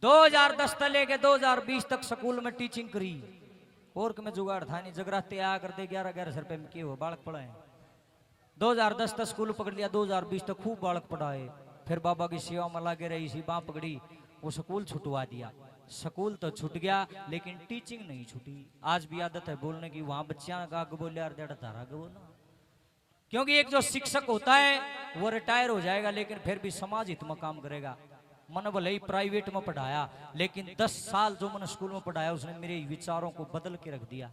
2010 से लेके 2020 तक स्कूल में टीचिंग करी और कि मैं जुगाड़ था नहीं जगराते आ कर दे 11-11 रुपए में किए हो बालक पढ़ाए। 2010 तक स्कूल पकड़ लिया, 2020 तक खूब बालक पढ़ाए। फिर बाबा की सेवा में लागे रही सी बाँ पकड़ी, वो स्कूल छुटवा दिया। स्कूल तो छूट गया लेकिन टीचिंग नहीं छूटी। आज भी आदत है बोलने की, वहां बच्चियां का आगे बोले यार डेढ़ धारा आगे बोलो, क्योंकि एक जो शिक्षक होता है वो रिटायर हो जाएगा लेकिन फिर भी समाज हित में काम करेगा। मैंने भले ही प्राइवेट में पढ़ाया लेकिन 10 साल जो मैंने स्कूल में पढ़ाया उसने मेरे विचारों को बदल के रख दिया।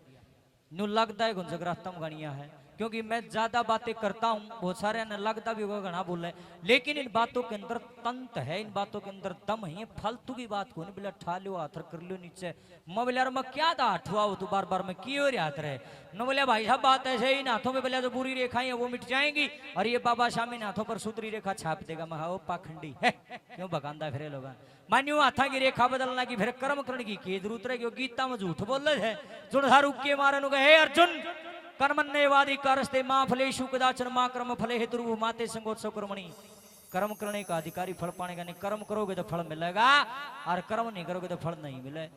न्यू लगता है जगरातम गणिया है, क्योंकि मैं ज्यादा बातें करता हूँ, बहुत सारे ने लगता भी होगा घना बोल रहे, लेकिन इन बातों के अंदर तंत है, इन बातों के अंदर दम है। फालतू की बात को नहीं बोला ठा लो हाथ कर लो नीचे, मैं बोले यार मैं क्या था हठुआ हो तू बार बार में किए हो हाथ रहे न बोले भाई साहब बात ऐसे ही, हाथों में बोले जो बुरी रेखाएं वो मिट जाएंगी और ये बाबा शामी हाथों पर सुतरी रेखा छाप देगा। मैं वो पाखंडी है क्यों भगांदा फिर लोग मान्यू हाथा की रेखा बदलना की फिर कर्म करने की जरूरत है। गीता में झूठ बोल रहे है जुड़ हारू के मारे हे अर्जुन कर्मण्यवादी कारस्ते मां फलेषु कदाचन मां कर्म फले हेतु माते संगोत्सव कर्मणि। कर्म करने का अधिकारी फल पाने का नहीं, कर्म करोगे तो फल मिलेगा और कर्म नहीं करोगे तो फल नहीं मिले।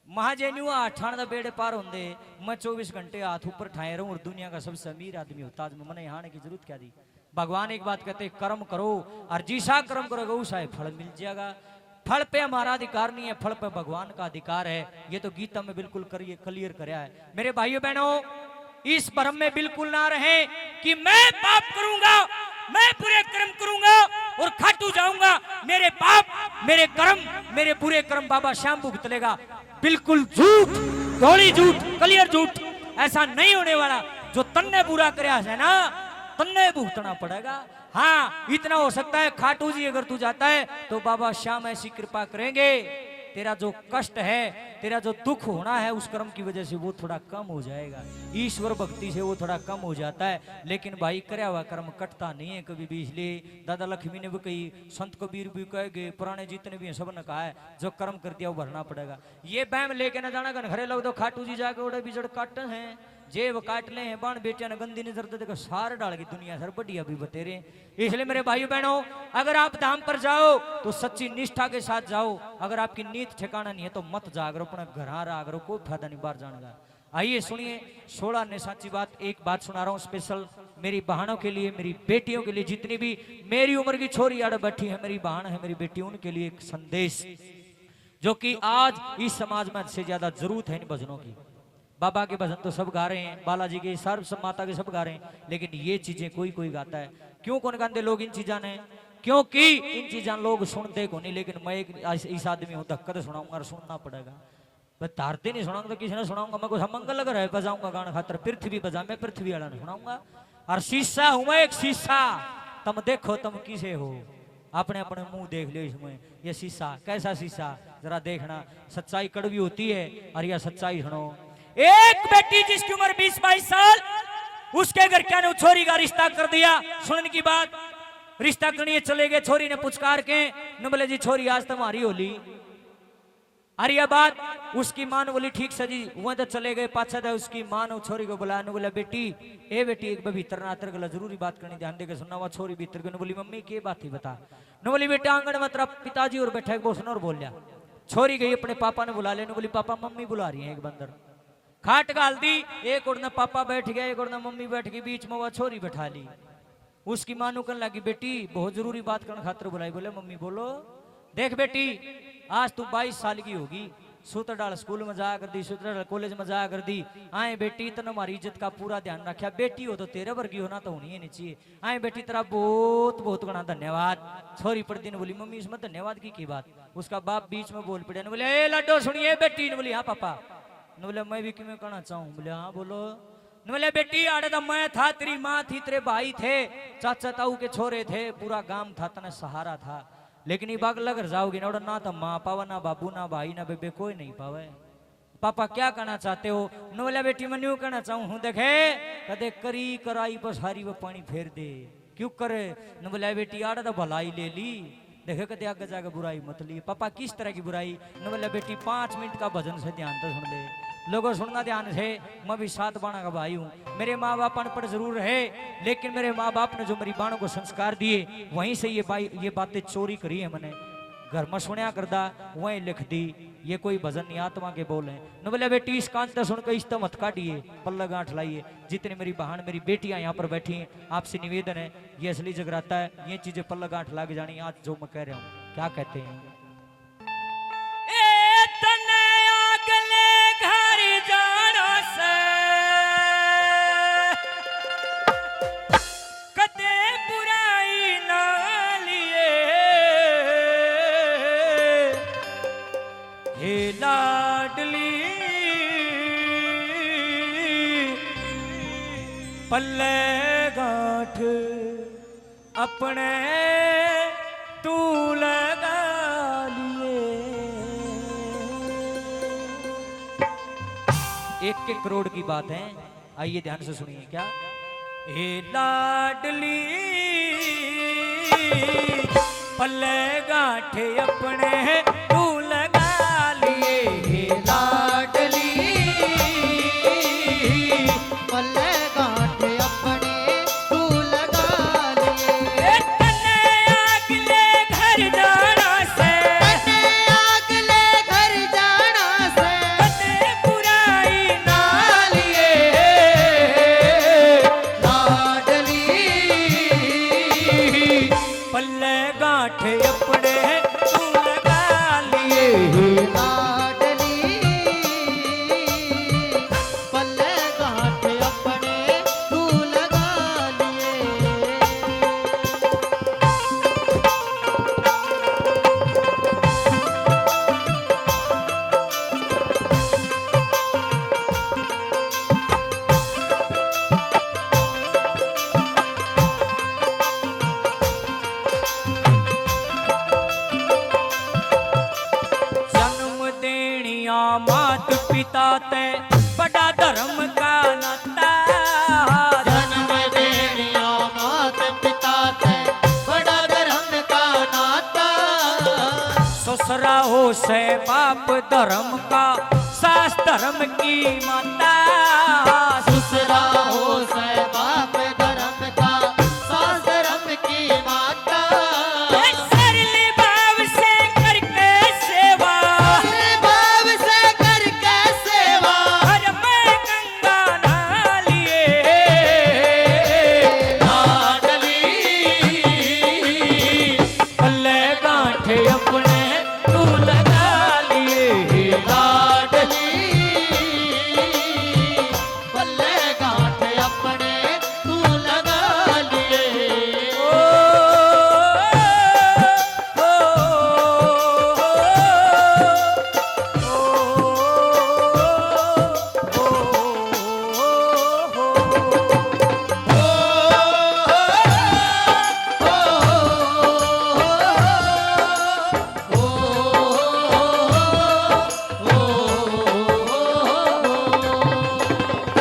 महाजैन्यू ठाण का बेड़े पार होंगे, मैं 24 घंटे हाथ ऊपर ठाए रहूं और दुनिया का सबसे अमीर आदमी होता आज मैंने यहाँ आने की जरूरत क्या दी। भगवान एक बात कहते कर्म करो और जिसा कर्म करोगे उसा फल मिल जाएगा। फल पे हमारा अधिकार नहीं है, फल पे भगवान का अधिकार है। ये तो गीता में बिल्कुल क्लियर कराया है। मेरे भाइयों बहनों इस भ्रम में बिल्कुल ना रहे कि मैं पाप करूंगा, मैं बुरे कर्म करूंगा और खाटू जाऊंगा, मेरे पाप मेरे कर्म मेरे बुरे कर्म बाबा श्याम भुगत लेगा। बिल्कुल झूठ, धोली झूठ, क्लियर झूठ, ऐसा नहीं होने वाला। जो तन्ने बुरा कराया है ना तन्ने भुगतना पड़ेगा। हाँ इतना हो सकता है खाटू जी अगर तू जाता है तो बाबा श्याम ऐसी कृपा करेंगे, तेरा जो कष्ट है तेरा जो दुख होना है उस कर्म की वजह से वो थोड़ा कम हो जाएगा। ईश्वर भक्ति से वो थोड़ा कम हो जाता है, लेकिन भाई करया हुआ कर्म कटता नहीं है कभी भी। इसलिए दादा लक्ष्मी ने भी कही, संत कबीर भी कहेगे, पुराने जितने भी हैं सब ने कहा है जो कर्म कर दिया वो भरना पड़ेगा। ये बैम लेके ना जाना घरे लोग तो खाटू जी जाके उड़े बिजड़ काटे हैं, जेब काट ले हैं, बाण बेटिया ने गंदी नजर देखो सार डाल की दुनिया सर बढ़िया भी बतेरे। इसलिए मेरे भाइयों बहनों अगर आप धाम पर जाओ तो सच्ची निष्ठा के साथ जाओ, अगर आपकी नीत ठिकाना नहीं है तो मत जागरो, अपना घर आ रहा करो, कोई फायदा नहीं बाहर जाने का। आइए सुनिए 16 ने साची बात, एक बात सुना रहा हूं स्पेशल मेरी बहनों के लिए, मेरी बेटियों के लिए, जितनी भी मेरी उम्र की छोरी आड़ बैठी है, मेरी बहन है, मेरी बेटी, उनके लिए एक संदेश जो कि आज इस समाज में से ज्यादा जरूरत है इन भजनों की। बाबा के भजन तो सब गा रहे हैं, बालाजी के सर्व सब माता के सब गा रहे हैं, लेकिन ये चीजें कोई कोई गाता है। क्यों कौन गाते लोग इन चीजा ने? क्योंकि इन चीजा लोग सुनते को नहीं, लेकिन मैं एक इस आदमी हूं धक्का तो सुनाऊंगा और सुनना पड़ेगा। मैं तारते नहीं सुनाऊंगा तो किसी ने सुनाऊंगा, मैं कुछ मंगल लग रहा है बजाऊंगा गाना खातर, पृथ्वी बजा मैं पृथ्वी वाला ने सुनाऊंगा। और शीशा हूं मैं एक शीशा, तुम देखो तुम किसे हो, अपने अपने मुंह देख लो इसमें। ये शीशा कैसा शीशा जरा देखना, सच्चाई कड़वी होती है और यह सच्चाई सुनो। एक बेटी जिसकी उम्र 20-22 साल, उसके घर क्या ने छोरी का रिश्ता कर दिया। सुनने की बात, रिश्ता करने चले गए, छोरी ने पुचकार के न बोले जी छोरी आज तुम्हारी होली। अरे यह बात उसकी मां ने बोली ठीक से जी, वह तो चले गए। पाछा था उसकी मां ने छोरी को बुलाया, ने बोला बेटी ए बेटी एक भीतर नातर गला जरूरी बात करनी, ध्यान देकर सुनना। वह छोरी भीतर को बोली मम्मी की बात थी बता। न बोली बेटा आंगन में तेरा पिताजी और बैठा बोसना और बोल लिया। छोरी गई अपने पापा ने बुला लिया, बोली पापा मम्मी बुला रही है। एक बंदर खाट गाल दी, एक उड़ना पापा बैठ गया, एक उड़ना मम्मी बैठ गई, बीच में वह छोरी बैठा ली। उसकी मां नु कहने लगी बेटी बहुत जरूरी बात करने खातर बुलाई। बोले मम्मी बोलो। देख बेटी आज तू 22 साल की होगी, सूत्र डाल स्कूल में जाया कर दी, सूत्र डाल कॉलेज में जाया कर दी। आए बेटी तने हमारी इज्जत का पूरा ध्यान रखा, बेटी हो तो तेरे वर्गी होना तो होनी ही नहीं चाहिए। आए बेटी तेरा बहुत बहुत गणा धन्यवाद। छोरी पड़ती ने बोली मम्मी इसमें धन्यवाद की बात। उसका बाप बीच में बोल पड़े, बोले ए लड्डो सुनिए बेटी ने बोली हाँ पापा। न बोले मैं भी क्यों कहना चाहूँ। बोले हाँ बोलो। न बोले बेटी आड़े तो मैं था, तेरी माँ थी, तेरे भाई थे, चाचा ताऊ के छोरे थे, पूरा गांव था, तने सहारा था। लेकिन ये बाग लग जाओगी ना ना तो माँ पावा ना बाबू ना भाई ना बेबे कोई नहीं पावे। पापा क्या कहना चाहते हो? न बोले बेटी मैं न्यू कहना चाहूँ हूँ, देखे कदे करी कराई बस हारी वो पानी फेर दे क्यों करे। न बोले बेटी आड़े तो भलाई ले ली, देखे कदे आगे जाकर बुराई मत ली। पापा किस तरह की बुराई? न बोले बेटी 5 मिनट का भजन से ध्यान तो सुन ले, लोगों सुनना ध्यान से। मैं भी 7 बाणा का भाई हूँ, मेरे माँ बाप अनपढ़ जरूर रहे, लेकिन मेरे माँ बाप ने जो मेरी बाणों को संस्कार दिए वहीं से ये बातें चोरी करी है मैंने। घर में सुनिया करदा वहीं लिख दी ये कोई भजन नहीं आत्मा के बोल हैं। न बोले बेटी इस कान से सुनकर इस मत काटिए, पल्ला गांठ लाइए। जितने मेरी बहन मेरी बेटियां यहाँ पर बैठी हैं आपसे निवेदन है, ये असली जगराता है, ये चीजें पल्ला गांठ लाग जानी। आज जो मैं कह रहा हूँ क्या कहते हैं, लाडली पल्ले गांठ अपने तू लगा लिए। 1 करोड़ की बात है, आइए ध्यान से सुनिए क्या। हे लाडली पल्ले गांठ अपने तू लगा लिए। हे लाडली पल्ले गांठ अपने तू लगा लिए। तने अगले घर जाना से, तने अगले घर जाना से, कदे बुराई ना लिए। लाडली पल्ले गांठ अपने तू लगा लिए। लाडली पल्ले गांठ अपने तू लगा लिए। जन्म देनिया मात पिता ते बड़ा धर्म का नाता। जन्म देनिया मात पिता थे बड़ा धर्म का नाता। ससुरा हो से बाप धर्म का, सास धर्म की माता। ससुरा हो से बाप धर्म का, सास धर्म की माता। सरली भाव से करके सेवा, तेरे भाव से करके सेवा, हर में गंगा नहा लिए। लाडली पल्ले गांठ अपने तू लगा लिए। लाडली पल्ले गांठ अपने तू लगा लिए। ओ,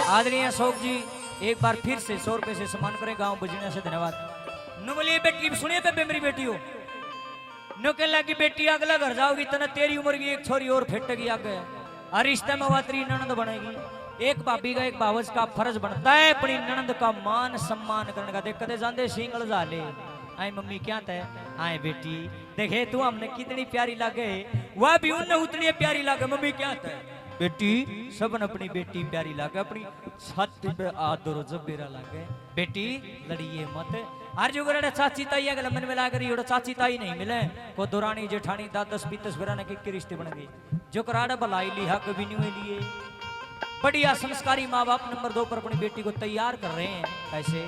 आदरणीय अशोक जी एक बार फिर से 100 रुपए से सम्मान करें गांव बजने से। धन्यवाद। नु बोलिए बेटी सुनिए पे मेरी बेटी हो, नु कह लगी बेटी अगला घर जाओगी तना तेरी उम्र की एक छोरी और फेटेगी आगे, हर रिश्ते में वात्री ननद बनेगी। एक भाभी का एक बावज का फर्ज बनता है अपनी ननद का मान सम्मान करने का। देख कदे जाते सिंगल जाले आई मम्मी क्या तय आए बेटी देखे तू हमने कितनी प्यारी लगे, वह भी उन्हें उतनी प्यारी लगे। मम्मी क्या तय बेटी सबन अपनी बेटी प्यारी लगे, अपनी छाती पे आदर जबेरा लगे। बेटी लड़िए मत, हर जो गरे चाची ताई अगले मन में ला करी चाची ताई नहीं मिले को दुरानी जेठानी दादस बीतस बिराने के रिश्ते बन गए। जो कराड़ा भलाई लिहा कभी नहीं लिए। बढ़िया संस्कारी माँ बाप नंबर 2 पर अपनी बेटी को तैयार कर रहे हैं। कैसे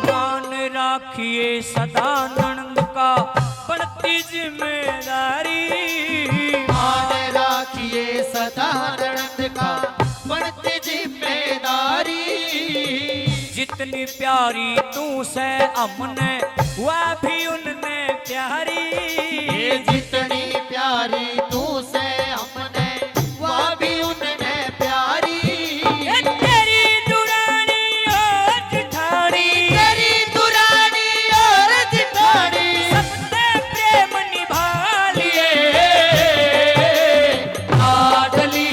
मान राखिए सदा ननद का बढ़ती जिम्मेदारी। मान राखिए सदा ननद का बढ़ती जिम्मेदारी। जितनी प्यारी तू से हमने वह भी उनने प्यारी। ये जितनी प्यारी तू से हमने वह भी उनने प्यारी। ये तेरी दुरानी और जिठानी, तेरी दुरानी और जिठानी सबने प्रेम निभा लिए। लाडली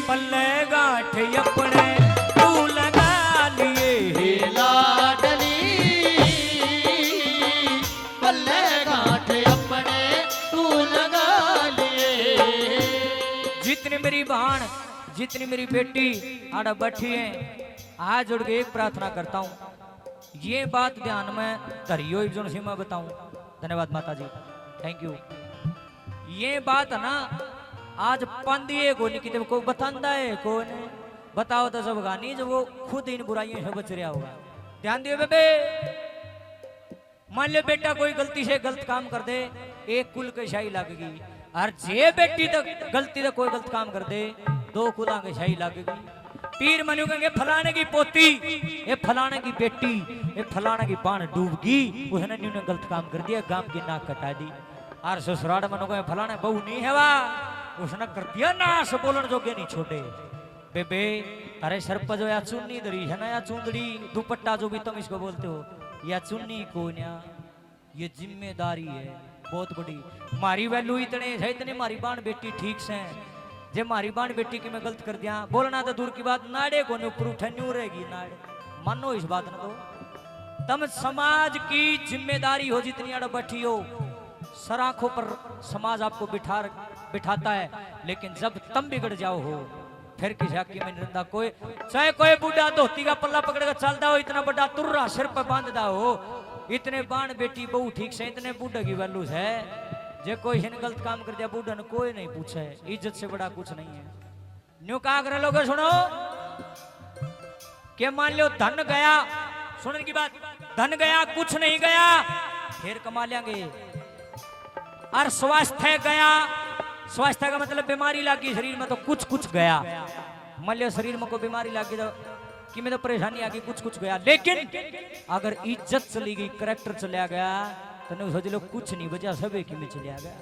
पल्ले गांठ अपने तू लगा लिए। लाडली जितनी मेरी बेटी आड़ा बैठी है, हाथ जोड़ के एक प्रार्थना करता हूँ, ये बात ध्यान में धरियो जो मैं बताऊं। धन्यवाद माता जी, थैंक यू। ये बात है ना, आज पंदिए को नहीं कितने को बतांदा है, कौन बताओ तो सब गानी जब वो खुद इन बुराइयों से बच रहा होगा। ध्यान दियो बेबे, मान लो बेटा कोई गलती से गलत काम कर दे, एक कुल की शाही लगेगी, और जे बेटी तक गलती से कोई गलत काम कर दे, दो कुला की शाही लगेगी। पीर मनु कहेंगे फलाने की पोती, ये फलाने की बेटी, ये फलाने की बाण डूबगी, उसने न्यूने गलत काम कर दिया, गांव की नाक कटा दी। और ससुराल मनु कहे फलाने बहू नहीं है वा, उसने कर दिया नाश, बोलन जोगे नहीं छोड़े। बेबे अरे सर पर जो या चुन्नी धरी है ना, या चुंदड़ी दुपट्टा जो भी तुम इसको बोलते हो, या चुन्नी को ना, ये जिम्मेदारी है बहुत बड़ी। मारी वैल्यू इतने है, इतने मारी बाण बेटी ठीक से जे मारी बाण बेटी की मैं गलत कर दिया, बोलना तो दूर की बात, नाड़े को ऊपर उठे न्यू रहेगी नाड़, मानो इस बात न तो। तुम समाज की जिम्मेदारी हो जितनी अड़ बैठी हो, सराखों पर समाज आपको बिठाता है, लेकिन जब तुम बिगड़ जाओ हो, फिर किसी हकी में निरंदा कोई, चाहे कोई बूढ़ा धोती का पल्ला पकड़ कर चलता हो, इतना बड़ा तुर्रा सिर पर बांधता हो, इतने बाण बेटी बहु ठीक से, इतने बूढ़े की वैल्यू है, जे कोई हिन गलत काम कर दिया बूढ़ा ने कोई नहीं पूछे, इज्जत से बड़ा कुछ नहीं है। न्यू कहा कर लोग सुनो, के मान लो धन गया, सुनने की बात, धन गया कुछ नहीं गया, फिर कमा लेंगे। और स्वास्थ्य गया, स्वास्थ्य का मतलब बीमारी लगी शरीर में तो कुछ कुछ गया, मान लिया शरीर में कोई बीमारी लगी तो कि में तो परेशानी आ गई, कुछ कुछ गया। लेकिन अगर इज्जत चली गई, करैक्टर चला गया, तो नहीं सोच लो कुछ नहीं बचा, सब एक में चला गया।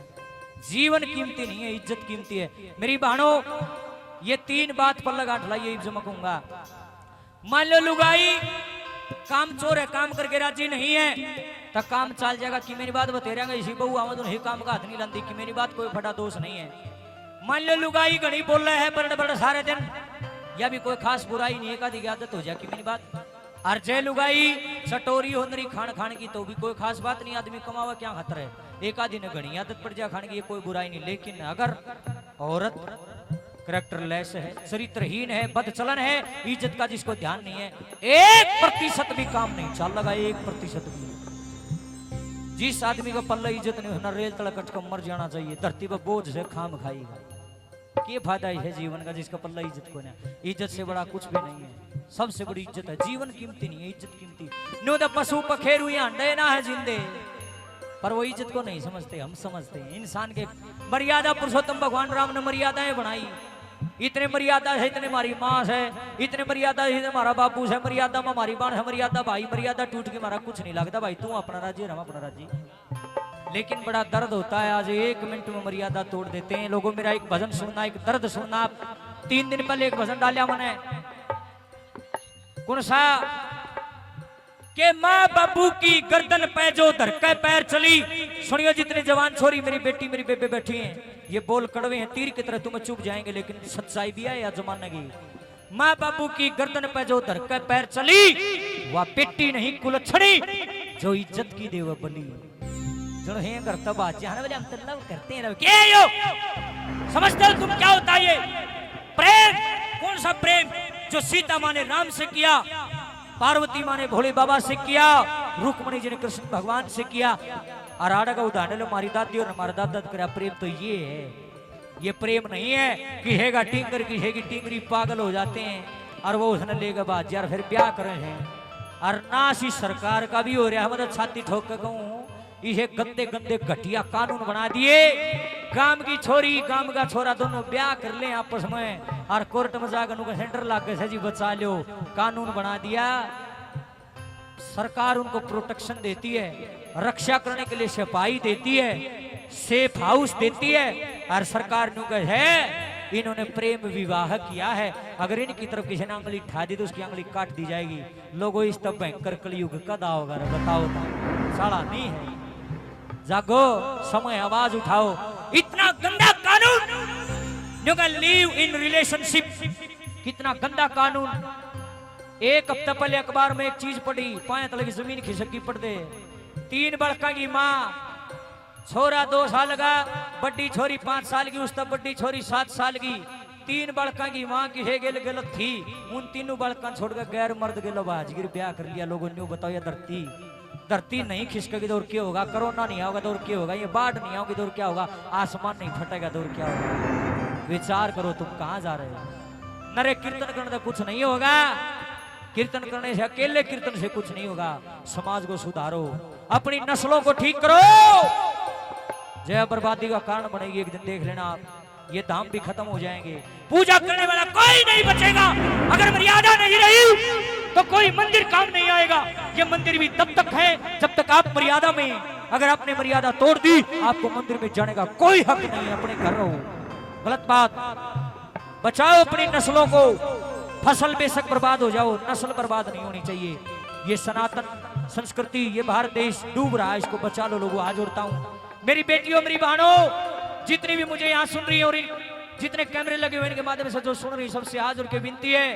जीवन कीमती नहीं है, इज्जत कीमती है। मेरी बहनों, ये तीन बात पर लगा ढलाई चमकूंगा। मान लो लुगाई काम चोर है, काम करके राजी नहीं है, तो काम चल जाएगा कि मेरी बात बते रहेंगे, इसी बहु आमद नहीं काम का हाथ नहीं लाती कि मेरी बात कोई बड़ा दोष नहीं है। मान लो लुगाई घड़ी बोल रहे हैं बड़े बड़े सारे दिन, या भी कोई खास बुराई नहीं है, का आदत हो जाए कि मेरी बात। और जय लुगाई सटोरी हो नरी खान खान की, तो भी कोई खास बात नहीं, आदमी कमावा क्या खतरा है, एक आदि ने घड़ी आदत पड़ जाए खाने की, कोई बुराई नहीं। लेकिन अगर औरत करैक्टरलेस है, चरित्रहीन है, बदचलन है, इज्जत का जिसको ध्यान नहीं है, 1% भी काम नहीं चल लगा, 1% भी। जिस आदमी को पल्ला इज्जत नहीं होना, रेल तड़कट को मर जाना चाहिए, धरती पर बोझ से खाम खाएगा। क्या फायदा है जीवन का जिसका पल्ला इज्जत को ना, इज्जत से बड़ा कुछ भी नहीं है, सबसे बड़ी इज्जत है। जीवन कीमती नहीं है, इज्जत कीमती। नो द पशु पखेरु अंडे ना है जिंदे, पर वो इज्जत को नहीं समझते, हम समझते हैं। इंसान के मर्यादा, पुरुषोत्तम भगवान राम ने मर्यादाएं बनाई, इतने मर्यादा है, इतने हमारी माँ है, इतने मर्यादा है, इतने हमारा बापू है, मर्यादा में हमारी बाण है, मर्यादा भाई, मर्यादा टूट के हमारा कुछ नहीं लगता भाई, तू अपना राज्य हम अपना राज्य। लेकिन बड़ा दर्द होता है, आज 1 मिनट में मर्यादा तोड़ देते हैं लोगों। मेरा एक भजन सुनना, एक दर्द सुनना। 3 दिन पहले एक भजन डालिया मैंने, कौन सा, के माँ बाबू की गर्दन पे जो धरके पैर चली। सुनियो जितने जवान छोरी, मेरी बेटी मेरी बेबे बैठी हैं, ये बोल कड़वे हैं तीर की तरह, तुम्हें चुप जाएंगे, लेकिन सच्चाई भी है या जमाने की। माँ बाबू की गर्दन पे जो धरके पैर चली, वह बेटी नहीं कुलछड़ी, जो इज्जत की देव बली। जो है करता बात जाने वाले हम तो लव करते हैं, क्या यो समझते हो तुम क्या होता है ये प्रेम? कौन सा प्रेम जो सीता माँ ने राम से किया, पार्वती माँ ने भोले बाबा से किया, रुक्मणी जी ने कृष्ण भगवान से किया, और आड़ा का उदाहरण लो हमारी दादी और हमारा दादा करा प्रेम। तो ये है, ये प्रेम नहीं है कि हैगा टिंगर की हैगी टिंगरी, पागल हो जाते हैं और वो उसने लेगा बात यार फिर ब्याह करे हैं। और नासी सरकार का भी हो रहा है, मतलब छाती ठोक के कहूँ, ये गंदे गंदे घटिया कानून बना दिए, गांव की छोरी गांव का छोरा दोनों ब्याह कर ले आपस में, और कोर्ट में जाकर उनको सेंटर ला के जी बचा लो, कानून बना दिया। सरकार उनको प्रोटेक्शन देती है, रक्षा करने के लिए सिपाही देती है, सेफ हाउस देती है, और सरकार है इन्होंने प्रेम विवाह किया है, अगर इनकी तरफ किसी ने अंगली उठा दी तो उसकी अंगली काट दी जाएगी। लोगों इस तब भयंकर कलयुग कद आओगा बताओ तो, साला नहीं है। जागो समय, आवाज उठाओ। इतना गंदा कानून, लिव इन रिलेशनशिप, कितना गंदा कानून। एक हफ्ता पहले अखबार में एक चीज पढ़ी, 5 तले की जमीन खिसकी पड़ दे, 3 बड़का की माँ, छोरा 2 साल का, बड़ी छोरी 5 साल की, उस तब बड़ी छोरी 7 साल की, तीन बालका की मां की है गेल गलत थी, उन तीनों बालका छोड़कर गैर मर्द गेलो बाजगिर ब्याह कर लिया। लोगों ने बताओ ये धरती नहीं खिसकेगी तो और क्या होगा, कोरोना नहीं आओगे तो और क्या होगा, ये बाढ़ नहीं आओगी तो और क्या होगा, आसमान नहीं फटेगा तो और क्या होगा। विचार करो तुम कहां जा रहे हो। नरे कीर्तन करने से कुछ नहीं होगा, कीर्तन करने से अकेले कीर्तन से कुछ नहीं होगा। समाज को सुधारो, अपनी नस्लों को ठीक करो, जय बर्बादी का कारण बनेगी। एक दिन देख लेना आप, ये धाम भी खत्म हो जाएंगे, पूजा करने वाला कोई नहीं बचेगा। अगर मर्यादा नहीं रही तो कोई मंदिर काम नहीं आएगा। ये मंदिर भी तब तक है जब तक आप मर्यादा में, अगर आपने मर्यादा तोड़ दी आपको मंदिर में जाने का कोई हक नहीं है। अपने घर रहो। गलत बात, बचाओ अपनी नस्लों को। फसल बेशक बर्बाद हो जाओ, नस्ल बर्बाद नहीं होनी चाहिए। ये सनातन संस्कृति, ये भारत देश डूब रहा है, इसको बचा लो लोगों। आज जोड़ता हूं मेरी बेटियों, मेरी बहनों, जितनी भी मुझे यहाँ सुन रही है और जितने कैमरे लगे हुए इनके माध्यम से जो सुन रही, सबसे हाथ जोड़ के विनती है,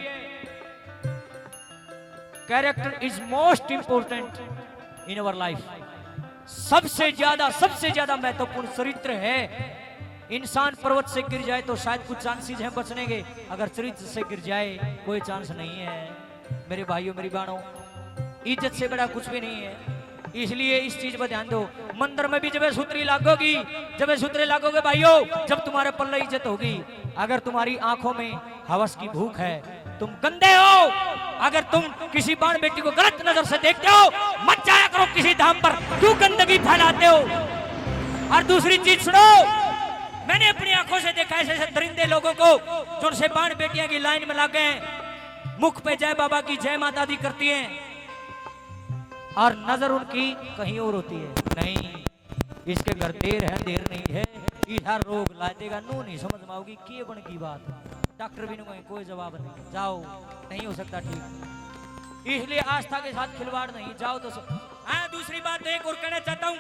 character is most important in our life. सबसे ज्यादा महत्वपूर्ण चरित्र है। इंसान पर्वत से गिर जाए तो शायद कुछ चांसेस हैं बचने के, अगर चरित्र से गिर जाए कोई चांस नहीं है। मेरे भाइयों, मेरी बहनों, इज्जत से बड़ा कुछ भी नहीं है, इसलिए इस चीज पर ध्यान दो। मंदिर में भी जब सूत्री लागोगी, जब सूत्रे लागोगे भाइयों, जब तुम्हारे पल्ले इज्जत होगी। अगर तुम्हारी आंखों में हवस की भूख है, तुम गंदे हो, अगर तुम किसी बाण बेटी को गलत नजर से देखते हो, मत जाया करो किसी धाम पर, क्यों गंदगी फैलाते हो। और दूसरी चीज सुनो, मैंने अपनी आंखों से देखा ऐसे दरिंदे लोगों को जो उनसे बाण बेटियां की लाइन में लग गए, मुख पे जय बाबा की जय माता दी करती हैं और नजर उनकी कहीं और होती है। नहीं, इसके घर देर है, देर नहीं है, इधर रोग ला देगा। नू नहीं समझ में आओगी कि बन की बात। डॉक्टर भी नहीं, कोई जवाब नहीं, जाओ, नहीं हो सकता ठीक। इसलिए आस्था के साथ खिलवाड़ नहीं, जाओ तो हाँ। दूसरी बात एक और कहना चाहता हूँ,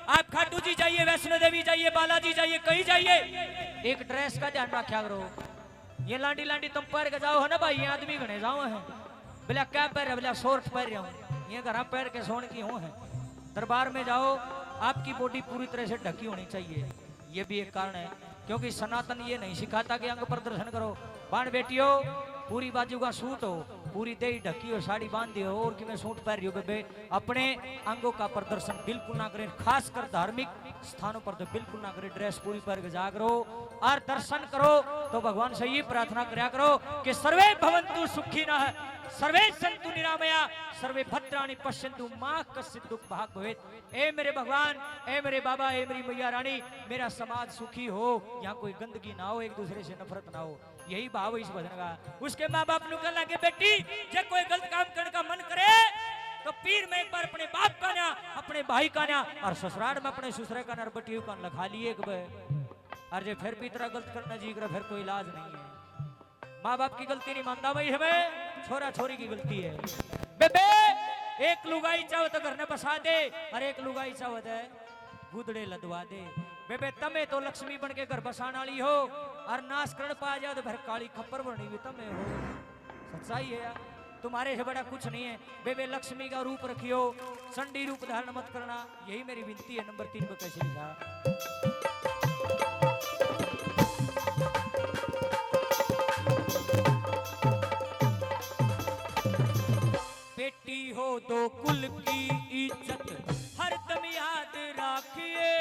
आप खाटू जी जाइए, वैष्णो देवी जाइए, बालाजी जाइए, कहीं जाइए, एक ड्रेस का ध्यान रखा करो। ये लांडी लांडी तुम पैर के जाओ है ना भाई, ये आदमी घने जाओ है, बोला क्या पैर है, बोला शोर्ट पैर रहा हूँ, ये घर पैर के सोने की हो है। दरबार में जाओ, आपकी बॉडी पूरी तरह से ढकी होनी चाहिए, ये भी एक कारण है, क्योंकि सनातन ये नहीं सिखाता कि अंग प्रदर्शन करो। बाण बेटियों, पूरी बाजू का सूट हो, पूरी देही ढकी हो, साड़ी बांधी हो और कि मैं सूट पहन रही हो बेबे, अपने अंगों का प्रदर्शन बिल्कुल ना करें, खासकर धार्मिक स्थानों पर तो बिल्कुल ना करें। ड्रेस पूरी पहन के जा करो और दर्शन करो तो भगवान से ये प्रार्थना करया करो कि सर्वे भवन्तु सुखिनः, सर्वे सन्तु निरामया, सर्वे भद्राणि पश्यन्तु मा कश्चित् दुःख भाग् भवेत्। ए मेरे भगवान, ए मेरे बाबा, ए मेरी मैया रानी, मेरा समाज सुखी हो, यहाँ कोई गंदगी ना हो, एक दूसरे से नफरत ना हो, यही भाव इस भजन का। उसके माँ बाप नु कहना कि बेटी जे कोई गलत काम करने का मन करे तो पीर में एक बार अपने बाप का ना, अपने भाई का ना, और ससुराल में अपने ससुरे का नरबटी का लखा लिए एक और जे फिर भी तरह गलत करना जी कर, फिर कोई इलाज नहीं है। माँ बाप की गलती नहीं मानता भाई, हमें छोरा छोरी की गलती है। बेबे एक लुगाई चाहो तो घर ने बसा दे, और एक लुगाई चाहो तो गुदड़े लदवा दे। बेबे तमे तो लक्ष्मी बन के घर बसाने वाली हो, और नाश करण पा जाओ तो फिर काली खप्पर बनी हुई तमे हो। सच्चाई है यार, तुम्हारे से बड़ा कुछ नहीं है। बेबे लक्ष्मी का रूप रखियो, संडी रूप धारण मत करना, यही मेरी विनती है। नंबर 3 पे कैसे लिखा, बेटी हो दो कुल की इज्जत हरदम याद रखिए,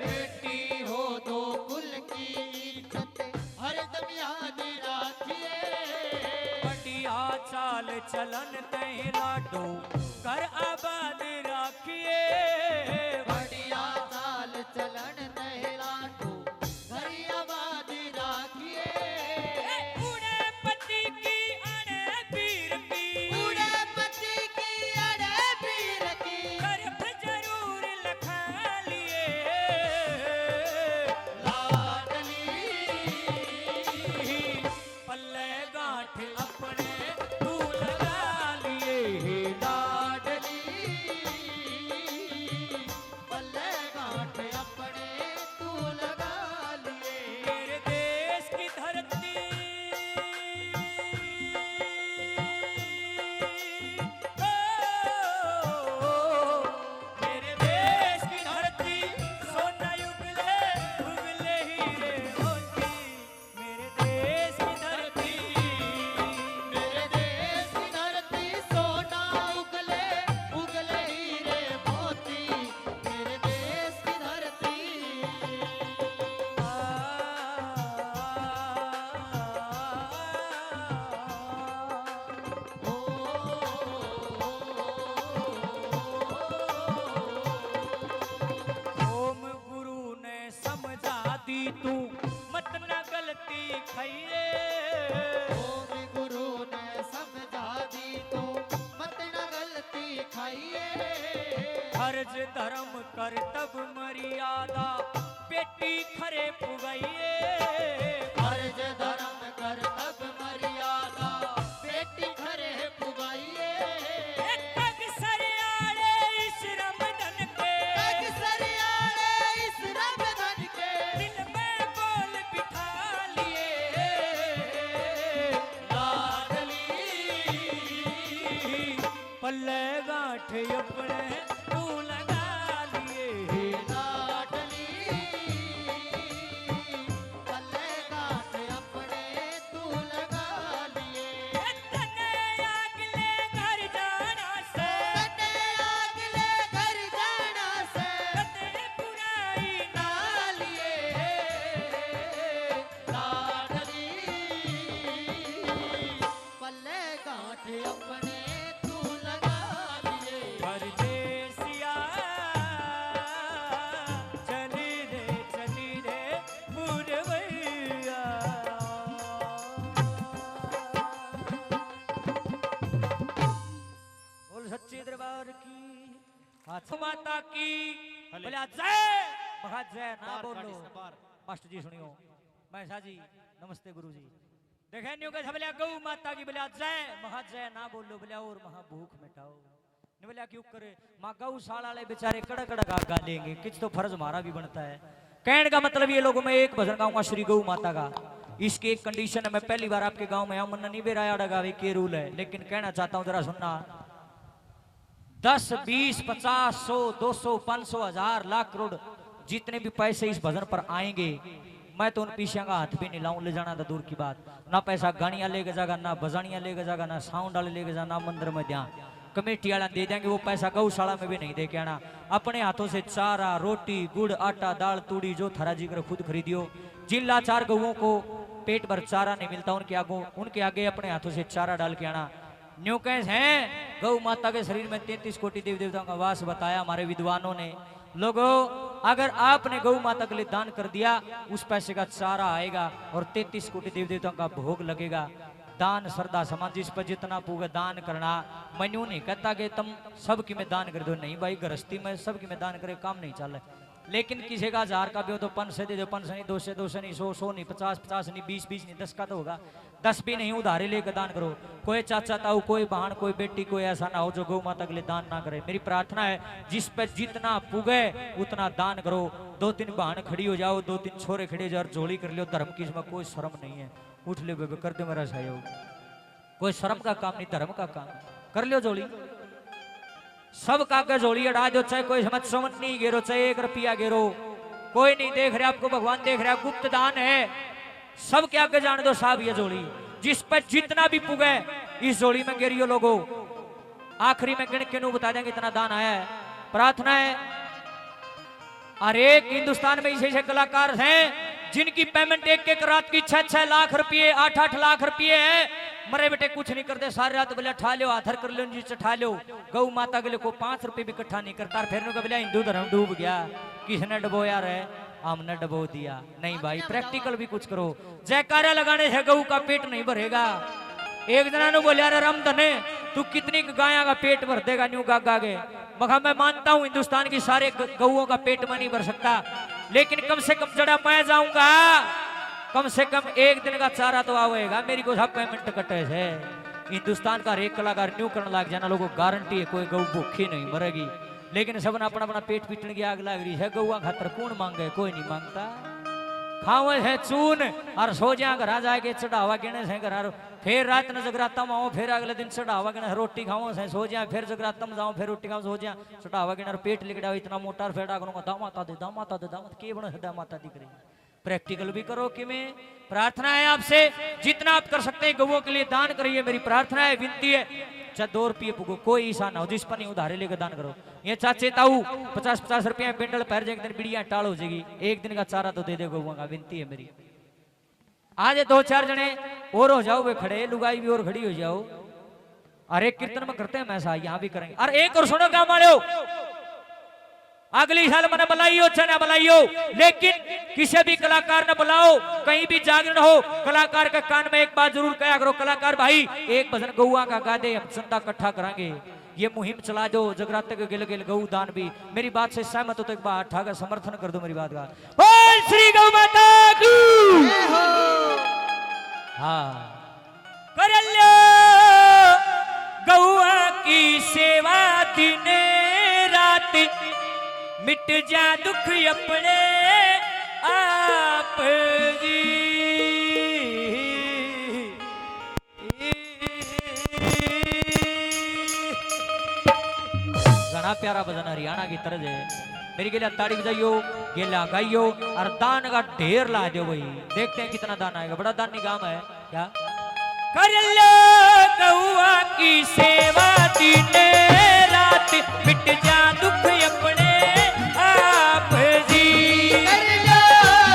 बेटी हो दो कुल की इज्जत हरदम याद रखिए, बढ़िया चाल चलन तय लाडो घर आबाद रखिए, बढ़िया चाल चलन तहला तो घर आबाद रखिए, उड़े पति की अड़े पीर की, उड़े पति की अड़े पीर की, गर्भ जरूर लखा लिए, लाडली पल्ले गांठ अपने तू लगा लिए, लाडली पल्ले गांठ अपने फर्ज धर्म कर्तव्य मर्यादा बेटी खरे पुगैये फर्ज धर्म कर्तव्य मर्यादा बेटी खरे पुगाइए सरियाड़े इस रमदन के सरियाड़े इस रमदन के दिल में बोल बिठा लिए लाडली पल्ले गांठ अपने तू लगा लिए लाडली पल्ले गांठ अपने तू लगा लिए तने अगले घर जाना से कटे अगले घर जाना से कते बुराई ना लिए लाडली पल्ले गांठ अपने तू लगा लिए परदेसिया चली रे पुरवैया बोल सच्चे दरबार की हाथ माता की बोला जय बहुत जय ना बोलो मास्टर जी सुनियो महसा जी नमस्ते गुरु जी देखे न्यू के बोले गौ माता की बोले जय महाजय ना बोलो बोले और महाभूख मिटाओ ने बोला क्यों करे माँ गौशाला वाले बेचारे कड़ा कड़ा गा लेंगे कुछ तो फर्ज हमारा भी बनता है कहने का मतलब ये लोगों में एक भजन गाऊंगा श्री गौ माता का इसकी एक कंडीशन है मैं पहली बार आपके गांव में आऊं मन नहीं बेराया डगावे के रूल है लेकिन कहना चाहता हूं जरा सुनना 10 20 50 100 200 500 1000 लाख करोड़ जितने भी पैसे इस भजन पर आएंगे मैं तो उन पीछे का हाथ भी नहीं लाऊं ले जाना तो दूर की बात ना पैसा गानियां लेके जाएगा ना बजानियां लेके जाएगा ना साउंड वाले लेके जाना ना मंदिर में ध्यान कमेटी वाला दे देंगे वो पैसा गौशाला में भी नहीं दे के आना अपने हाथों से चारा रोटी गुड़ आटा दाल तूड़ी जो थरा जी कर खुद खरीदियो जिन लाचार गौओं को पेट भर चारा नहीं मिलता उनके आगे अपने हाथों से चारा डाल के आना न्यू कैसे हैं गौ माता के शरीर में 33 कोटि देवी देवताओं का वास बताया हमारे विद्वानों ने लोगों अगर आपने गौ माता के लिए दान कर दिया उस पैसे का चारा आएगा और 33 कोटि देवी देवताओं का भोग लगेगा दान श्रद्धा समाज जिस पर जितना पूगे दान करना मैं यूं नहीं कहता कि तुम सबकी में दान कर दो नहीं भाई गृहस्थी में सबकी में दान करे काम नहीं चल लेकिन किसी का 1000 का भी हो तो 500 दे दो 500 नहीं 200 नहीं 100 नहीं 50 नहीं 20 नहीं 10 का तो होगा 10 भी नहीं उधारे लेकर दान करो कोई चाचा ताऊ कोई बहन कोई बेटी कोई ऐसा ना हो जो गौ माता के लिए दान ना करे मेरी प्रार्थना है जिस पे जितना पुगे उतना दान करो 2-3 बहन खड़ी हो जाओ 2-3 छोरे खड़े हो जाओ जोड़ी कर लियो धर्म की इसमें कोई शर्म नहीं है उठ ले बेबे कर दो मेरा सहयोग कोई शर्म का काम नहीं धर्म का काम कर लियो जोड़ी सब का जोड़ी अड़ा दो चाहे कोई समझ समझ नहीं गिरो चाहे 1 रुपया गिरो कोई नहीं देख रहे आपको भगवान देख रहा गुप्त दान है सब क्या के जान दो साहब ये जोड़ी जिस पर जितना भी पुगे इस जोड़ी में गिरियो लोगो आखिरी में गिन के बता देंगे इतना दान आया है प्रार्थना है और एक हिंदुस्तान में ऐसे कलाकार हैं जिनकी पेमेंट एक रात की 6-6 लाख रुपये 8-8 लाख रुपये है मरे बेटे कुछ नहीं करते सारी रात बोले ठा लो आधर कर लो जी चठा लो गौ माता के लिए को 5 रुपए भी इकट्ठा नहीं करता फिर बोले हिंदू धर्म डूब गया किसने डबोया रे हमने डबो दिया नहीं भाई प्रैक्टिकल भी कुछ करो जयकारा लगाने से गऊ का पेट नहीं भरेगा एक जना ने बोलिया रे राम धने तू कितनी गाया का पेट भर देगा न्यू गा गे मगर मैं मानता हूं हिंदुस्तान की सारे गऊओं का पेट में नहीं भर सकता लेकिन कम से कम जड़ा मैं जाऊंगा कम से कम 1 दिन का चारा तो आवेगा मेरी को सब पेमेंट कटे है हिंदुस्तान का हर एक कलाकार न्यू करने लग जाना लोगों को गारंटी है कोई गऊ भूखी नहीं मरेगी लेकिन सबने अपना अपना पेट पीटने की आग लग रही है गौआ खातर कौन मांगे कोई नहीं मांगता खावे है चून और सो जा घर जाके चढ़ावा गिने से घर फिर रात न जगराता में आओ फिर अगले दिन चढ़ावा गिने रोटी खाओ से सो जा फिर जगराता में जाओ फिर रोटी खाओ सो जा चढ़ावा गिने पेट लिखड़ा इतना मोटा फेड़ा करूंगा दामाता दे दामाता के बनो दामाता दिख रही प्रैक्टिकल भी करो कि में प्रार्थना है आपसे जितना आप कर सकते हैं गौओं के लिए दान करिए मेरी प्रार्थना है विनती है चाहे 2 रुपये पुगो कोई ईसा ना हो जिस पर नहीं उधारे लेकर दान करो ये चाचे ताऊ 50-50 रुपया पेंडल पैर जाए एक दिन बिड़िया टाल हो जाएगी 1 दिन का चारा तो दे दे गौओं का विनती है मेरी आज 2-4 जने और हो जाओ वे खड़े लुगाई भी और खड़ी हो जाओ अरे कीर्तन में करते हैं ऐसा यहाँ भी करेंगे अरे एक और सुनो क्या मारो अगली साल मैंने बुलाइयो चाहे ना बुलाइयो लेकिन किसी भी कलाकार ने बुलाओ कहीं भी जागरण हो कलाकार के कान में एक बात जरूर कहा करो कलाकार भाई एक भजन गौआ का गा दे हम चंदा इकट्ठा करेंगे ये मुहिम चला दो जगराते के गिल गिल गऊ दान भी। मेरी बात से सहमत हो तो एक बार ठाकर समर्थन कर दो मेरी बात का। बोल श्री गौ माता की। हाँ कर लो गौआ की सेवा दिन रात, मिट जा दुख अपने आप जी। घना प्यारा भजन हरियाणा की तरज है। मेरी गेला ताड़ी बजाइयो, गेला गाइयो और दान का ढेर ला दो भाई। देखते हैं कितना दान आएगा। बड़ा दानी काम है क्या। कर लो गौआ की सेवा दिन रात, मिट जा दुख अपने आप जी। कर लो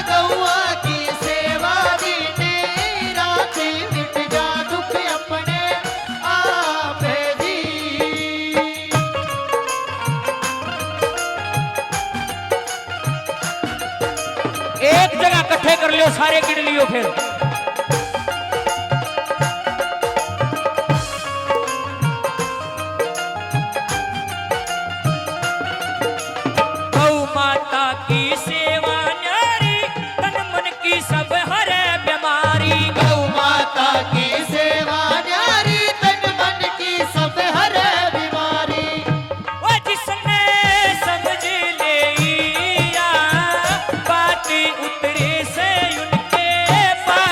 गौआ की सेवा दिन रात, मिट जा दुख अपने आप जी। एक जगह इकट्ठे कर लियो, सारे गिन लियो फिर। गौ माता की सेवा न्यारी, तन मन की सब हरे बीमारी। गौ माता की सेवा न्यारी, तन मन की सब हरे बीमारी। वो जिसने समझ लिया बात उतरे से उनके पार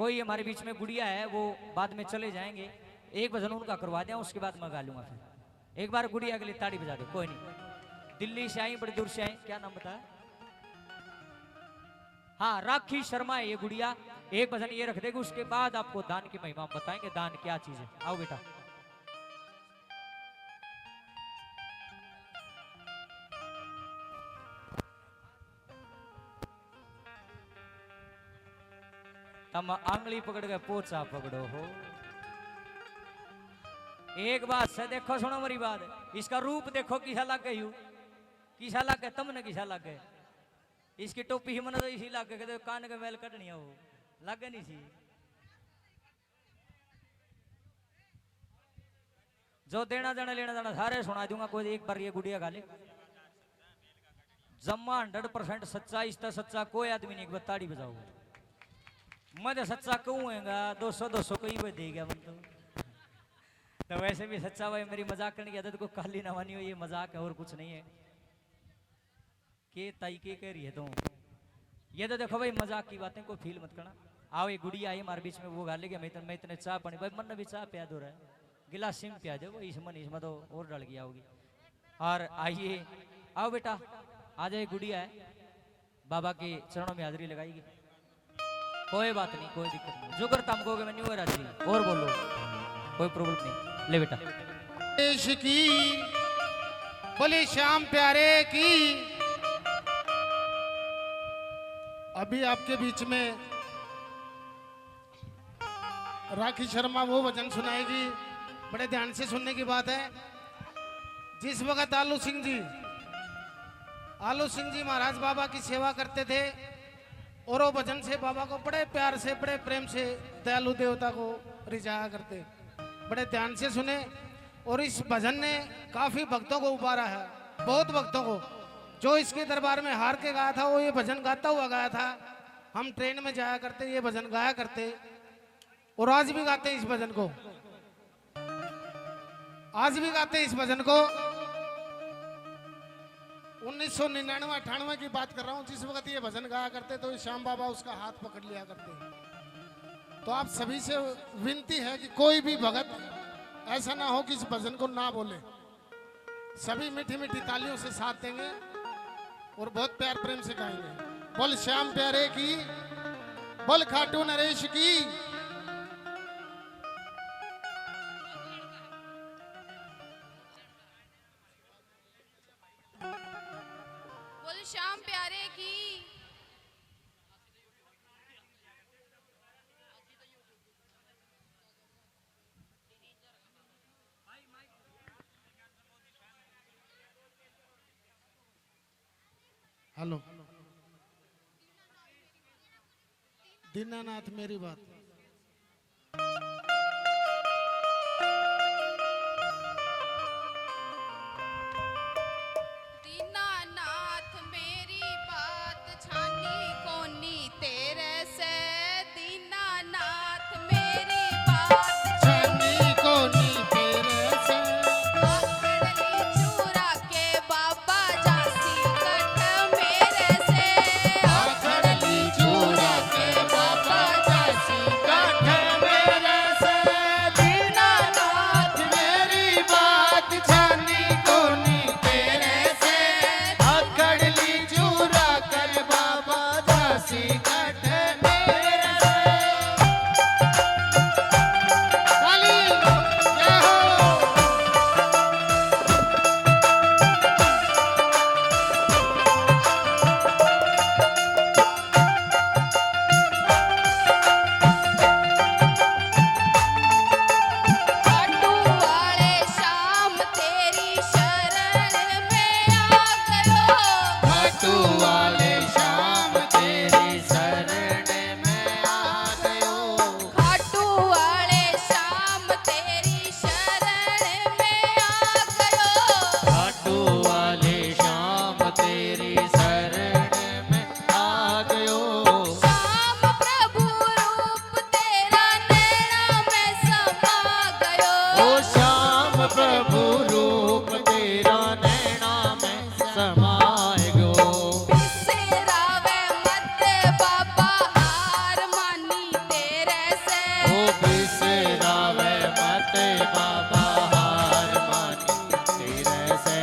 कोई हमारे बीच में गुड़िया है, वो बाद में चले जाएंगे, एक भजन उनका करवा दें, उसके बाद मैं गा लूंगा। फिर एक बार गुड़िया के लिए ताड़ी बजा दो। कोई नहीं, दिल्ली से आई, बड़ी दूर से आई, क्या नाम बताया? हाँ, राखी शर्मा है ये गुड़िया। एक भजन ये रख देगी, उसके बाद आपको दान की महिमा बताएंगे, दान क्या चीज है। आओ बेटा। तम आंगली पकड़ के पोचा पकड़ो हो। एक बात से देखो, सुनो मेरी बात, इसका रूप देखो किसा लग गई, किसा लग गए, तुमने किसा लग गए। इसकी टोपी ही मन तो इसी लग गए, कान के मैल कटनी है, वो लगे नहीं सी। जो देना देना लेना देना सारे सुना दूंगा। कोई एक बार ये गुड़िया गा ले, जम्मा 100% सच्चा, इस तरह सच्चा कोई आदमी नहीं। ताड़ी बजाओ, मैं सच्चा कहूँ 200 कहीं पे दे गया मतलब। तो वैसे भी सच्चा भाई, मेरी मजाक करने की आदत को काली ना मानी हो, ये मजाक है और कुछ नहीं है। के ताई के कह रही है तुम, ये तो देखो भाई मजाक की बातें को फील मत करना। आओ, ये गुड़िया आई हमारे बीच में, वो गा लेगा। मैं इतने चाह पानी भाई, मन भी चाह प्याद हो रहा है, गिलास सिम प्याज है वो, इसमें तो और डल गया होगी। और आइए, आओ बेटा, आ जाए। गुड़िया है, बाबा के चरणों में हाजिरी लगाएगी। कोई बात नहीं, कोई दिक्कत नहीं, जो करता हमको मैं नहीं हो राजी, और बोलो, कोई प्रॉब्लम नहीं। ले बेटा। देश की बोले श्याम प्यारे की। अभी आपके बीच में राखी शर्मा वो भजन सुनाएगी, बड़े ध्यान से सुनने की बात है। जिस वक्त आलू सिंह जी महाराज बाबा की सेवा करते थे, और वो भजन से बाबा को बड़े प्यार से, बड़े प्रेम से दयालु देवता को रिझाया करते। बड़े ध्यान से सुने, और इस भजन ने काफी भक्तों को उबारा है, बहुत भक्तों को। जो इसके दरबार में हार के गाया था, वो ये भजन गाता हुआ गाया था। हम ट्रेन में जाया करते, ये भजन गाया करते, और आज भी गाते हैं इस भजन को, आज भी गाते हैं इस भजन को। 1999-98 की बात कर रहा हूँ, जिस वक्त ये भजन गाया करते तो श्याम बाबा उसका हाथ पकड़ लिया करते। तो आप सभी से विनती है कि कोई भी भगत ऐसा ना हो कि इस भजन को ना बोले। सभी मीठी मीठी तालियों से साथ देंगे और बहुत प्यार प्रेम से गाएंगे। बोल श्याम प्यारे की, बोल खाटू नरेश की। बोल श्याम प्यारे की। हेलो दीनानाथ, मेरी बात दीनानाथ मेरी बात छानी कोनी तेरे से। दीनानाथ मेरी बात छानी कोनी तेरे से। आखड़ली चूरा के बाबा जासी कट मेरे से। आखड़ली चूरा के बाबा जासी कट मेरे से। दीनानाथ मेरी बात छानी कोनी तेरे से। आखड़ली चूरा कर बाबा जासी कट मेरे से। काली जय हो। खाटू वाले शाम तेरी शरण में आ गयो। खाटू वाले श्याम तेरी शरण में आ गयो। खाटू वाले शाम तेरी शरण में आ गयो। खाटू वाले श्याम तेरी शरण में आ गयो। शाम प्रभु रूप तेरा नैना में समा गयो। ओ श्याम प्रभु रूप तेरा नैना में समाए गयो। बिसरावे मत बाबा हार मानी तेरे काटे बाबा हार मानी तेरे से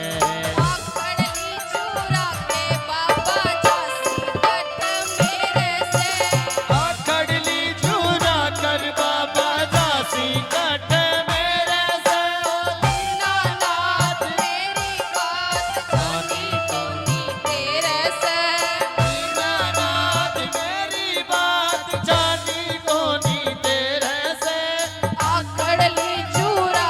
आखड़ली चूरा के बाबा जासी कट मेरे से आखड़ली चूरा कर बाबा जासी कट मेरे से दीनानाथ मेरी बात जानी कोनी तेरे से दीनानाथ मेरी बात जानी कोनी तेरे से आखड़ली चूरा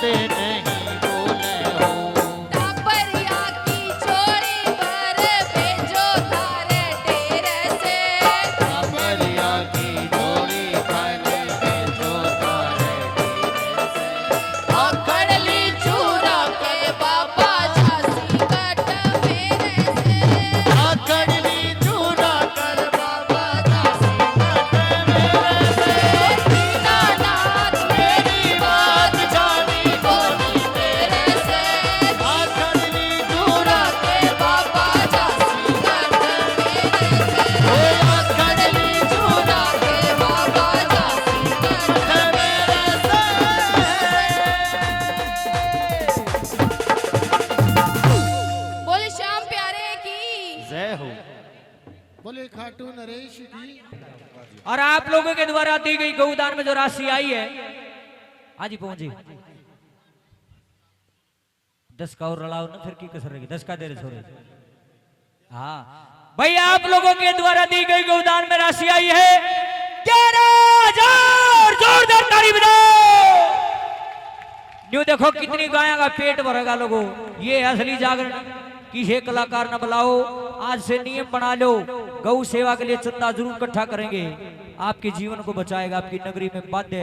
से नहीं बोले हो। टापरिया की चोरी पर भेजो थारे डेरे से। टापरिया की जोड़ी खाने भेजो तारे डेरे से। आखड़ ली चूरा के बाबा झांसी कट मेरे से। आखड़ली चूरा कर बाबा झांसी कट मेरे से। दीनानाथ मेरी बात जानी बोली तेरे से। आखड़ली चूरा के बाबा झांसी कट मेरे से। आखड़ली चूरा के बाबा झांसी कट मेरे बोले श्याम प्यारे की। जय हो। बोले खाटू नरेश की। और आप लोगों के द्वारा दी गई गौदान में जो राशि आई है आज ही पहुंची 10 का और रलाओ ना फिर की कसर रहेगी 10 का दे रहे छोरे हाँ भाई आप लोगों के द्वारा दी गई गौदान में राशि आई है 11,000 जोरदार ताली बजाओ न्यू देखो कितनी गायों का पेट भरेगा लोगों ये असली जागरण किसी कलाकार न बुलाओ आज से नियम बना लो गौ सेवा के लिए चंदा जरूर इकट्ठा करेंगे आपके जीवन को बचाएगा आपकी नगरी में बाध्य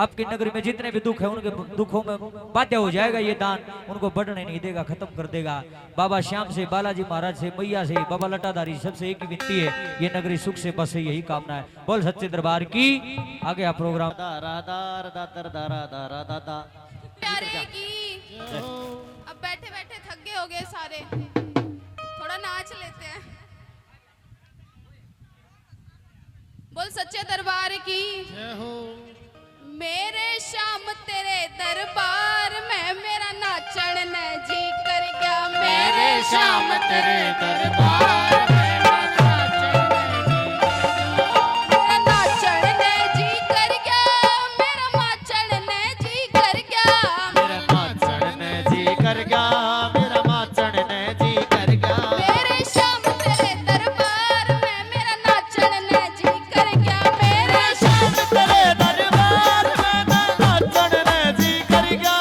आपकी नगरी में जितने भी दुख है उनके दुखों में बाध्य हो जाएगा ये दान उनको बढ़ने नहीं देगा खत्म कर देगा बाबा श्याम से बालाजी महाराज से मैया से बाबा लटाधारी सबसे एक ही विनती है ये नगरी सुख से बसे यही कामना है बोल सच्चे दरबार की आगे आप प्रोग्राम दारा दार दातर दारा दारा दादा। प्यारे की। अब बैठे बैठे थक गए हो गए सारे थोड़ा नाच लेते हैं। बोल सच्चे दरबार की। जय हो। मेरे श्याम तेरे दरबार में मेरा नाचण ने जी कर गया। मेरे श्याम तेरे दरबार में मेरा नाचण ने जी कर गया। मेरा माचण ने जी कर गया। मेरा माचण ने जी कर गया। मेरा माचण ने जी कर गया। मेरे श्याम तेरे दरबार में मेरा नाचण ने जी कर गया। मेरे श्याम तेरे दरबार में मैं नाचण ने जी कर गया।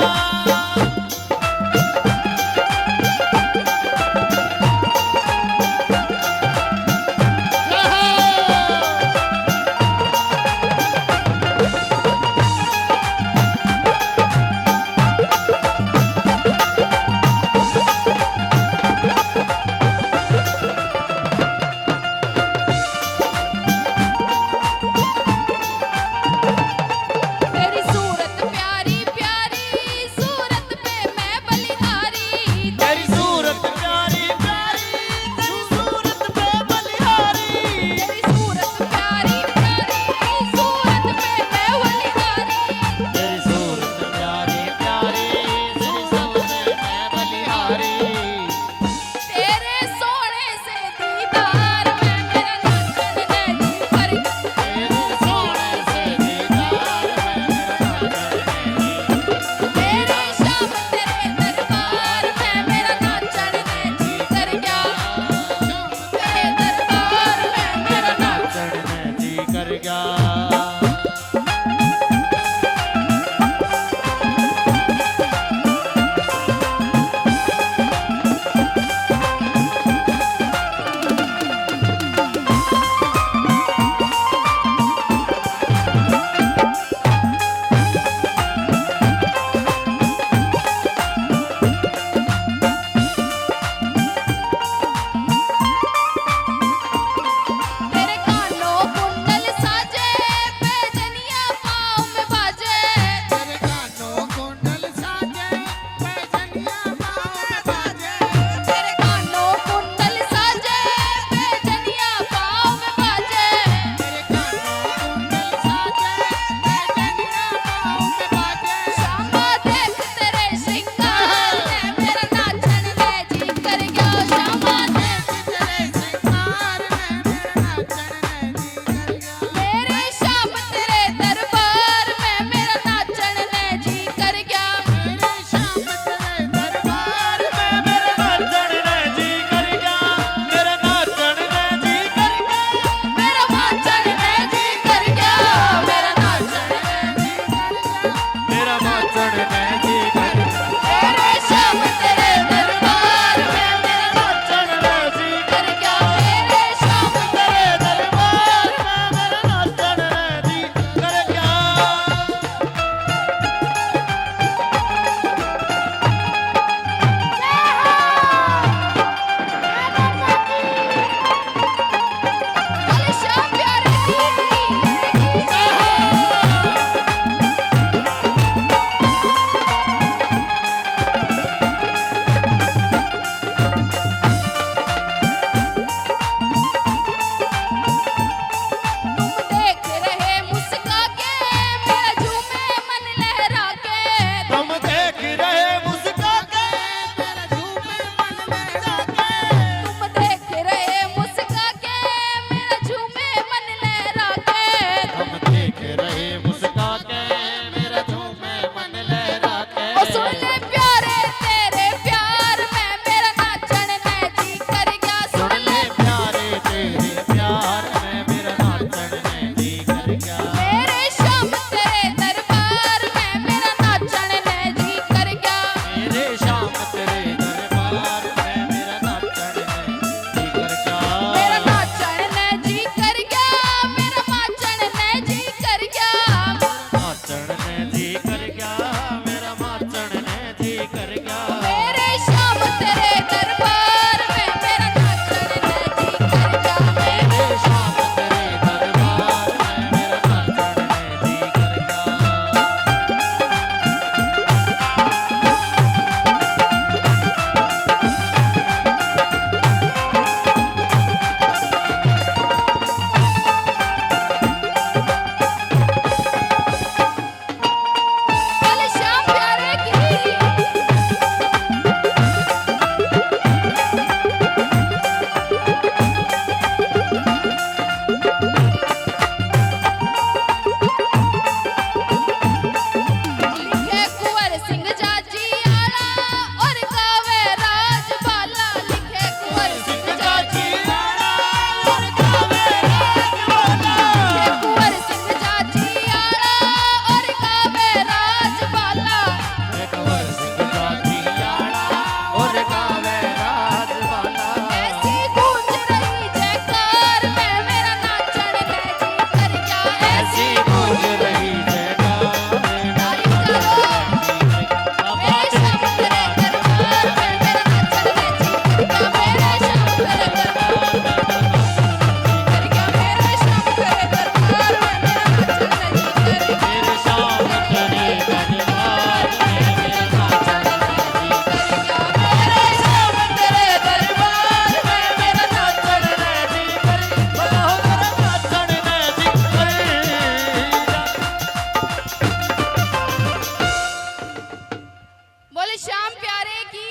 बोले श्याम प्यारे की,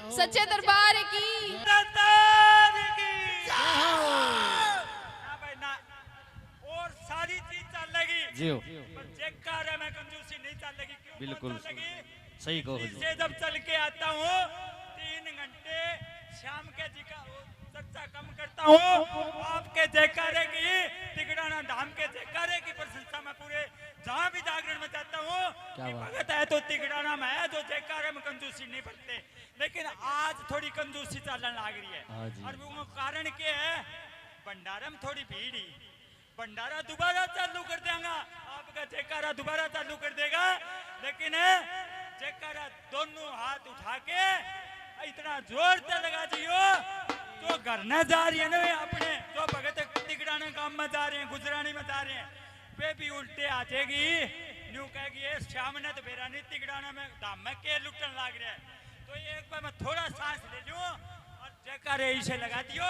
सच्चे दरबार की। और सारी चीज चलेगी जियो पर जयकारे में कंजूसी नहीं चलेगी। क्यों बिल्कुल चलेगी? सही कहो दिल्ली से जब चल के आता हूँ 3 घंटे शाम के जी का चर्चा कम करता हूँ, आपके जयकारे की, तिगड़ाना धाम के जयकारे की प्रशंसा में पूरे जहाँ भी जागरण में जाता हूँ। भगत है तो तिगड़ाना में है, जो जयकारे में कंजूसी नहीं बरते, लेकिन आज थोड़ी कंजूसी चलने लग रही है। और वो कारण क्या है? भंडारा में थोड़ी भीड़ ही, भंडारा दोबारा चालू कर देगा, आपका जयकारा दोबारा चालू कर देगा, लेकिन जयकारा दोनों हाथ उठा के इतना जोर से लगा दियो जो घर न जा रही है ना अपने, जो भगत तिगड़ाने काम में जा रहे हैं, गुजरानी में जा रहे हैं, वे भी उल्टे आ जाएगी। न्यू कहेगी ये श्याम ने तो मेरा नहीं तिगड़ाना में धाम में के लुटन लग रहा है। तो एक बार मैं थोड़ा सांस ले लूं और जयकारे इसे लगा दियो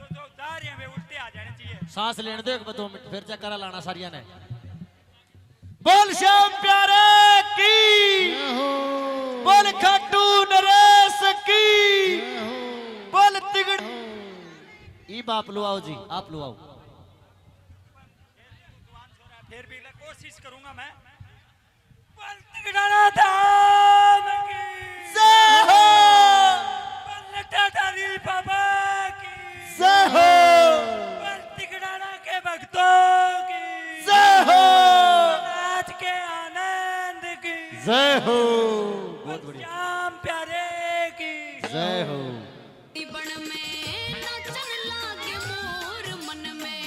तो जो जा रहे हैं वे उल्टे आ जाने चाहिए। सांस लेने दो 2 मिनट, फिर चक्कर लाना सारिया ने। बोल श्याम प्यारे की, बोल खाटू नरेश की, बोल तिगड़। ई बाप लो आओ जी, आप लो आओ। फिर भी कोशिश करूंगा मैं। बोल तिगड़ाना धाम की जय हो, बोल टाटारी बाबा की जय हो, बोल तिगड़ाना के भक्तों की जय हो, आज के आनंद की जय हो, बहुत बढ़िया, श्याम प्यारे की जय हो। बन में नाचन लागे मोर, मन में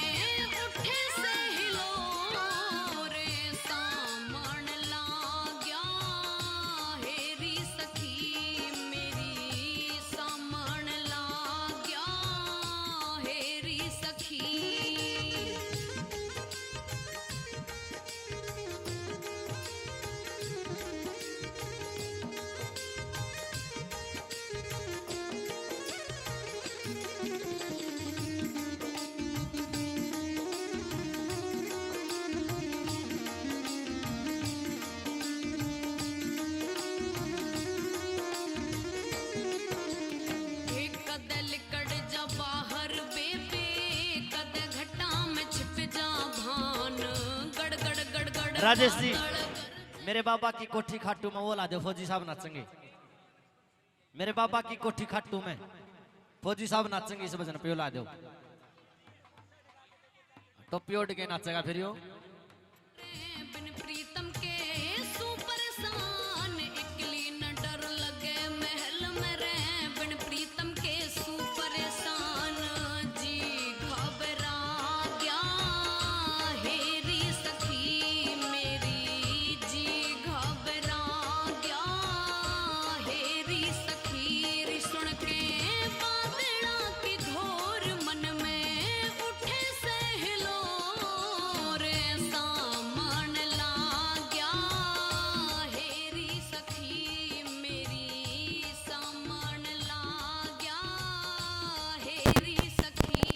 उठे से हिलोर, सामण लाग्या हेरी सखी मेरी, सामण लाग्या हेरी सखी। कदल कड़ जा बाहर बेबे, कद घटा में छिप जा भान, गड़ गड़ गड़ गड़। राजेश जी, मेरे बाबा की कोठी खाटू में वो ला दो, फौजी साहब नाचेंगे। मेरे बाबा की कोठी खाटू में फौजी साहब नाचेंगे, इस भजन पे ला दो। टोपी ओढ़ के नाचेगा फिर यो। बिन प्रीतम के सुपरसान, इकली न डर लगे महल में रह, बिन प्रीतम के सुपरसान, जी घबरा गया हेरी सखी मेरी, जी घबरा गया हेरी सखी। सुन के बादड़ा की घोर, मन में उठे से हिलोर, सामण लाग्या हेरी सखी मेरी, सामण लाग्या हेरी सखी।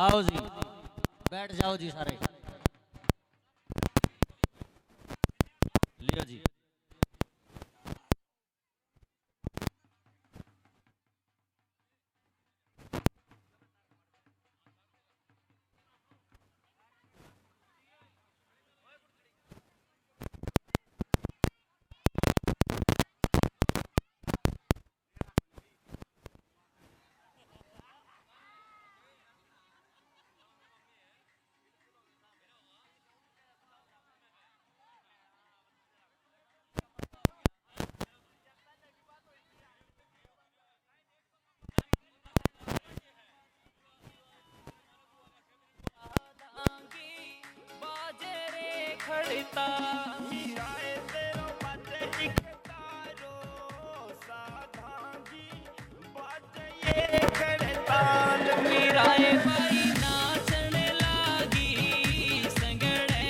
आओ जी, बैठ जाओ जी सारे।